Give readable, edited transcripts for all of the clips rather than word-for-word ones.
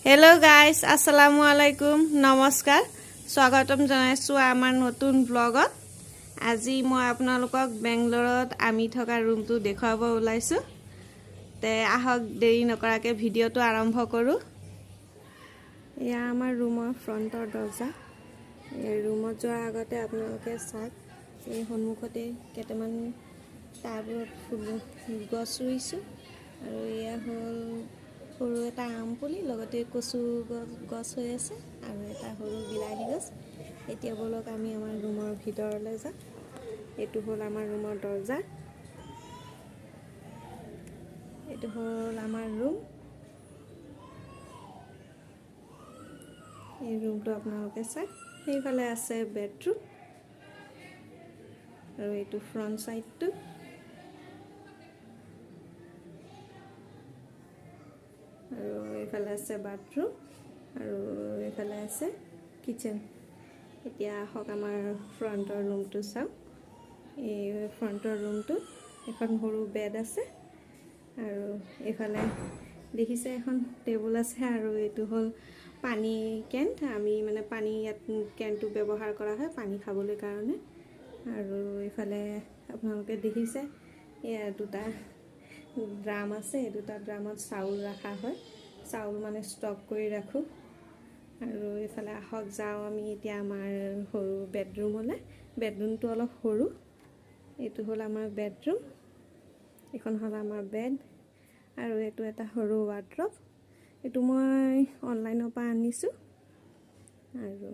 Hello guys, Assalamualaikum, নমস্কাৰ স্বাগতম জনাইছো আমাৰ নতুন ব্লগত আজি মই আপোনালোকক বেংগলৰত আমি থকা ৰুমটো দেখাব ওলাইছো তে আহক দেৰি নকৰাকে ভিডিওটো আৰম্ভ কৰো এয়া আমাৰ ৰুমৰ ফ্ৰন্টৰ দৰজা এই ৰুমত যোৱাৰ আগতে আপোনালোকে চাওক এই সন্মুখতে কেইটামান টাবত ফুল গছ ৰুইছো আৰু এয়া হ'ল সৰু এটা আম পুলি লগতে কচু গছ হৈ আছে আৰু এটা সৰু বিলাহী গছ এতিয়া বলক আমি আমাৰ ৰুমৰ ভিতৰলৈ যাওঁ এটো হ'ল আমাৰ ৰুমৰ দৰজা এটো হ'ল আমাৰ ৰুম এই ৰুমটো আপোনালোকে চাওক সেইফালে আছে বেডৰুম আৰু এটো ফ্ৰন্ট সাইডটো আৰু এফালে আছে বাথৰুম আৰু এফালে আছে কিচেন এতিয়া হক আমাৰ ফ্ৰন্টৰ ৰুমটো চাও এই ফ্ৰন্টৰ ৰুমটো এখন সৰু বেড আছে আৰু এফালে দেখিছে এখন টেবুল আছে আৰু এটো হল পানী কেন আমি মানে পানী ইয়াত কেনটো ব্যৱহাৰ কৰা হয় পানী খাবলৈ কাৰণে আৰু এফালে আপোনালোকে দেখিছে এয়া দুটা ড্ৰাম আছে দুটা ড্ৰামত চাউল ৰাখা হয় চাউল মানে ষ্টক কৰি ৰাখো আৰু এফালে আহক যাও আমি এতিয়া আমাৰ সৰু বেডৰুমলৈ বেডৰুমটো অলপ সৰু এটো হ'ল আমাৰ বেডৰুম এখন হ'ল আমাৰ বেড আৰু এটো এটা সৰু ৱাৰ্ড্ৰব এটো মই অনলাইনৰ পৰা আনিছো আৰু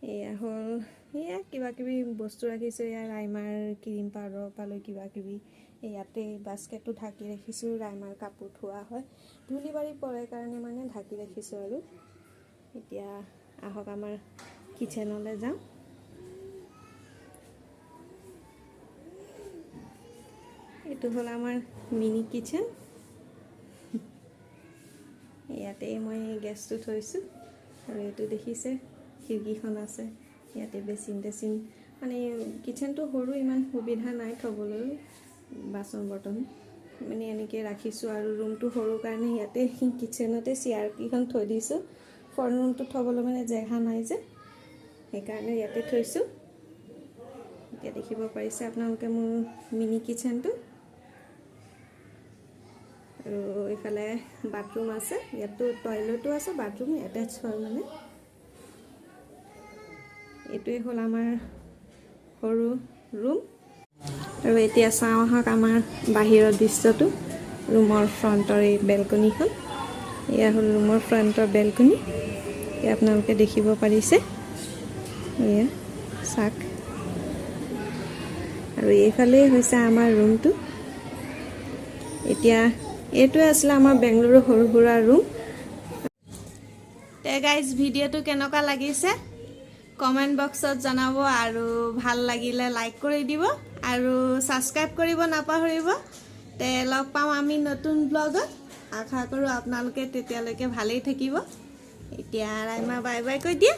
এয়া হ'ল এয়া কিবা কিবি বস্তু ৰাখিছো এয়া ৰাইমাৰ ক্ৰীম পাউডাৰ পালৈ কিবা কিবি ইয়াতে বাস্কেটটো ঢাকি ৰাখিছো ৰাইমাৰ কাপোৰ ধোৱা হয় ধুলি বাৰি পৰে কাৰণে মানে ঢাকি ৰাখিছো আৰু এতিয়া আহক আমাৰ কিচেনলৈ যাওঁ এটো হ'ল আমাৰ মিনি কিচেন ইয়াতে মই গেছটো থৈছো আৰু এটো দেখিছে খিৰকিখন আছে ইয়াতে বেচিন টেচিন মানে কিচেনটো সৰু ইমান সুবিধা নাই থবলৈ বাসন বৰ্তন মানে এনেকৈ ৰাখিছো আৰু ৰুমটো সৰু কাৰণে ইয়াতে কিচেনতে চেয়াৰ কিখন থৈ দিছো ফ্ৰন্ট ৰুমটো থবলৈ মানে জেগা নাই যে সেইকাৰণে ইয়াতে থৈছো এতিয়া দেখিব পাৰিছে আপোনালোকে মোৰ মিনি কিচেনটো আৰু এফালে বাথৰুম আছে ইয়াতো টয়লেটো আছে বাথৰুম এটাচ হয় মানে এটোই হ'ল আমাৰ সৰু ৰুম আৰু এতিয়া চাওঁ আহক আমাৰ বাহিৰৰ দৃশ্যটো ৰুমৰ ফ্ৰন্টৰ এই বেলকনিখন এয়া হ'ল ৰুমৰ ফ্ৰন্টৰ বেলকনি এয়া আপোনালোকে দেখিব পাৰিছে এয়া চাক আৰু এইফালে হৈছে আমাৰ ৰুমটো এতিয়া এইটোৱে আছিল আমাৰ বেংগলোৰৰ সৰু সুৰা ৰুম তে গাইজ ভিডিওটো কেনেকুৱা লাগিছে কমেন্ট বক্সত জনাব আৰু ভাল লাগিলে লাইক কৰি দিব আৰু সাবস্ক্ৰাইব কৰিব নাপাহৰিব তে লগ পাম আমি নতুন ব্লগত আশা কৰো আপোনালোকে তেতিয়ালৈকে ভালেই থাকিব এতিয়া ৰাইমা বাই বাই কৈ দিয়া